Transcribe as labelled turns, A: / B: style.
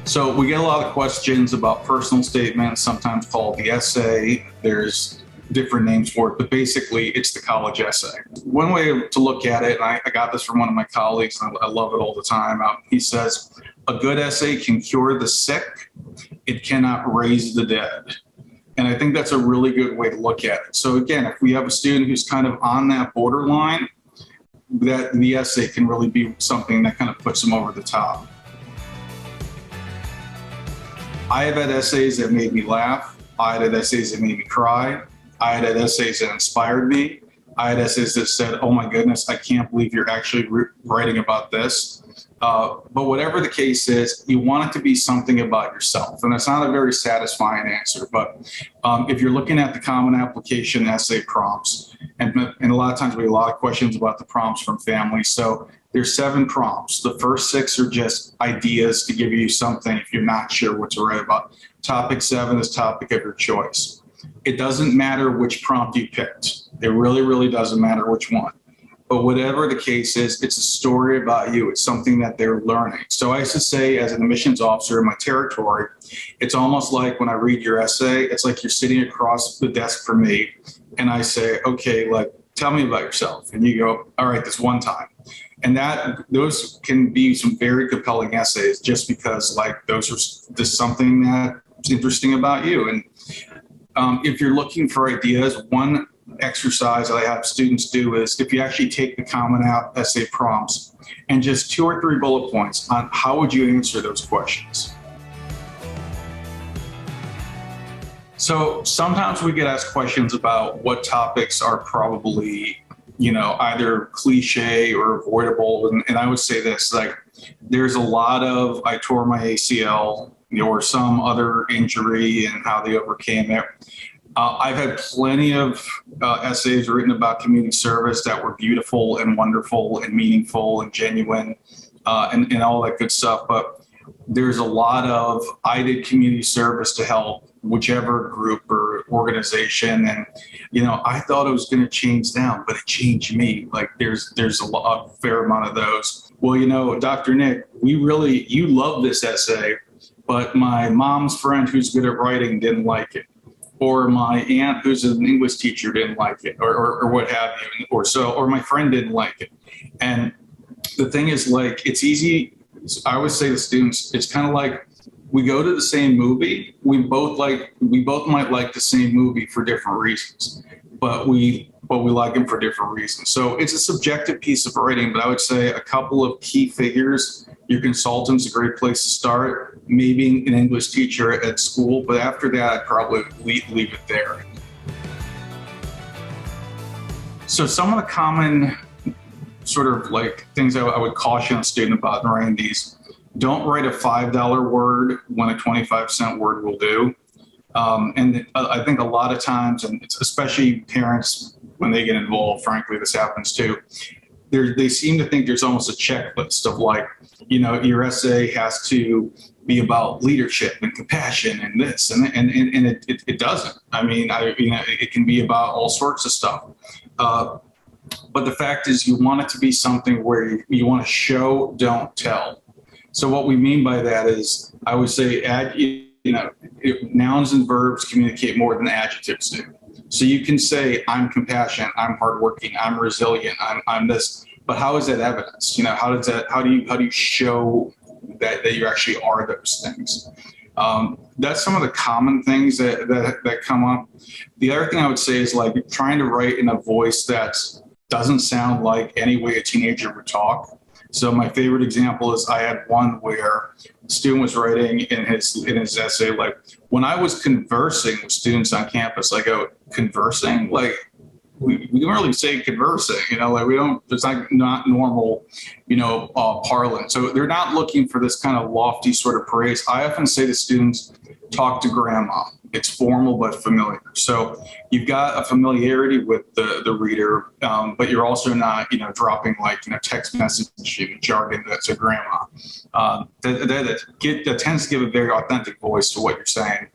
A: So we get a lot of questions about personal statements, sometimes called the essay. There's different names for it, but basically it's the college essay. One way to look at it, and I got this from one of my colleagues, and I love it all the time. He says, a good essay can cure the sick, it cannot raise the dead. And I think that's a really good way to look at it. So again, if we have a student who's kind of on that borderline, that the essay can really be something that kind of puts them over the top. I have had essays that made me laugh. I had essays that made me cry. I had essays that inspired me. I had essays that said, oh my goodness, I can't believe you're actually writing about this. But whatever the case is, you want it to be something about yourself. And that's not a very satisfying answer. But if you're looking at the common application essay prompts, and a lot of times we get a lot of questions about the prompts from families. So there's 7 prompts. The first 6 are just ideas to give you something if you're not sure what to write about. Topic 7 is topic of your choice. It doesn't matter which prompt you picked. It really, really doesn't matter which one. But whatever the case is, it's a story about you. It's something that they're learning. So I used to say, as an admissions officer in my territory, it's almost like when I read your essay, it's like you're sitting across the desk from me, and I say, okay, like, tell me about yourself. And you go, all right, this one time. And those can be some very compelling essays just because, like, those are just something that's interesting about you. And if you're looking for ideas, one exercise that I have students do is if you actually take the Common App essay prompts and just 2 or 3 bullet points on how would you answer those questions. So sometimes we get asked questions about what topics are probably, either cliche or avoidable. And I would say this, like, there's a lot of, I tore my ACL, or some other injury and how they overcame it. I've had plenty of essays written about community service that were beautiful and wonderful and meaningful and genuine and all that good stuff. But there's a lot of, I did community service to help whichever group or organization. And, I thought it was going to change them, but it changed me. Like there's a fair amount of those. Well, Dr. Nick, you love this essay, but my mom's friend who's good at writing didn't like it. Or my aunt who's an English teacher didn't like it, or what have you, or my friend didn't like it. And the thing is, like, it's easy. I always say to students, it's kind of like we go to the same movie. We both might like the same movie for different reasons, but we like them for different reasons. So it's a subjective piece of writing, but I would say a couple of key figures. Your consultant's a great place to start, maybe an English teacher at school, but after that, I'd probably leave it there. So some of the common sort of like things I would caution a student about in writing these: don't write a $5 word when a 25-cent word will do. And I think a lot of times, and it's especially parents, when they get involved, frankly, this happens too. They seem to think there's almost a checklist of like, your essay has to be about leadership and compassion and this, and it doesn't. I mean, it can be about all sorts of stuff. But the fact is, you want it to be something where you want to show, don't tell. So what we mean by that is, I would say, nouns and verbs communicate more than adjectives do. So you can say, I'm compassionate, I'm hardworking, I'm resilient, I'm this, but how is that evidence? How do you show that you actually are those things? That's some of the common things that come up. The other thing I would say is like trying to write in a voice that doesn't sound like any way a teenager would talk. So my favorite example is I had one where a student was writing in his essay, like, when I was conversing with students on campus, I go, conversing? Like, we don't really say conversing, like we don't, it's like not normal, parlance. So they're not looking for this kind of lofty sort of praise. I often say to students, talk to grandma. It's formal but familiar. So you've got a familiarity with the reader, but you're also not, dropping like, text message jargon to grandma. That tends to give a very authentic voice to what you're saying.